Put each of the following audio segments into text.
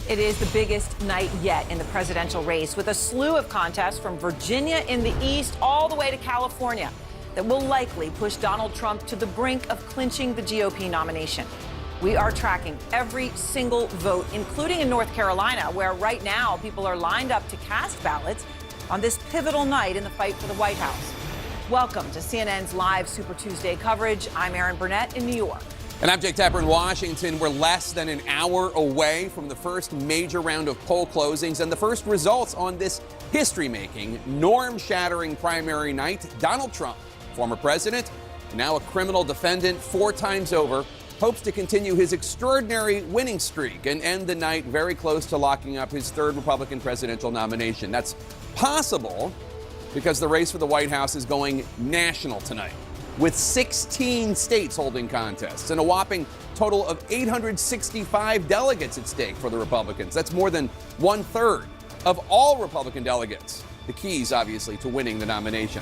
It is the biggest night yet in the presidential race, with a slew of contests from Virginia in the east all the way to California that will likely push Donald Trump to the brink of clinching the GOP nomination. We are tracking every single vote, including in North Carolina, where right now people are lined up to cast ballots on this pivotal night in the fight for the White House. Welcome to CNN's live Super Tuesday coverage. I'm Erin Burnett in New York. And I'm Jake Tapper in Washington. We're less than an hour away from the first major round of poll closings and the first results on this history-making, norm-shattering primary night. Donald Trump, former president, and now a criminal defendant 4 times over, hopes to continue his extraordinary winning streak and end the night very close to locking up his 3rd Republican presidential nomination. That's possible because the race for the White House is going national tonight, with 16 states holding contests and a whopping total of 865 delegates at stake for the Republicans. That's more than 1/3 of all Republican delegates. The keys, obviously, to winning the nomination.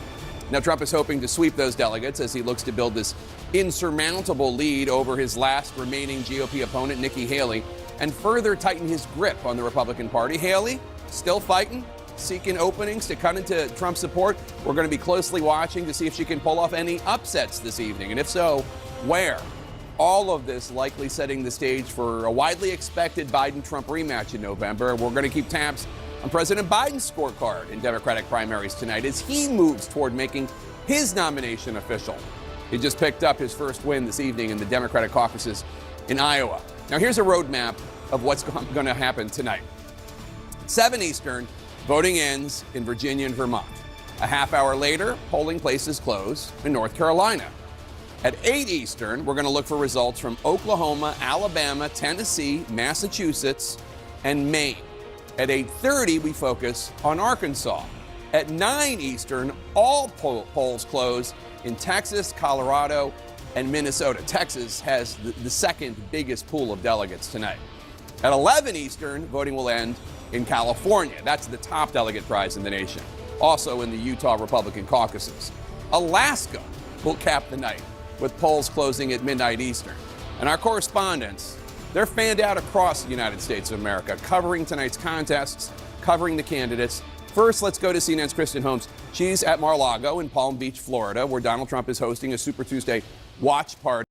Now, Trump is hoping to sweep those delegates as he looks to build this insurmountable lead over his last remaining GOP opponent, Nikki Haley, and further tighten his grip on the Republican Party. Haley still fighting, seeking openings to cut into Trump's support. We're going to be closely watching to see if she can pull off any upsets this evening, and if so, where? All of this likely setting the stage for a widely expected Biden-Trump rematch in November. We're going to keep tabs on President Biden's scorecard in Democratic primaries tonight as he moves toward making his nomination official. He just picked up his first win this evening in the Democratic caucuses in Iowa. Now, here's a roadmap of what's going to happen tonight. 7 Eastern, voting ends in Virginia and Vermont. A half hour later, polling places close in North Carolina. At 8 Eastern, we're going to look for results from Oklahoma, Alabama, Tennessee, Massachusetts, and Maine. At 8:30, we focus on Arkansas. At 9 Eastern, all polls close in Texas, Colorado, and Minnesota. Texas has the second biggest pool of delegates tonight. At 11 Eastern, voting will end in California. That's the top delegate prize in the nation. Also in the Utah Republican caucuses. Alaska will cap the night with polls closing at midnight Eastern. And our correspondents, they're fanned out across the United States of America, covering tonight's contests, covering the candidates. First, let's go to CNN's Kristen Holmes. She's at Mar-a-Lago in Palm Beach, Florida, where Donald Trump is hosting a Super Tuesday watch party.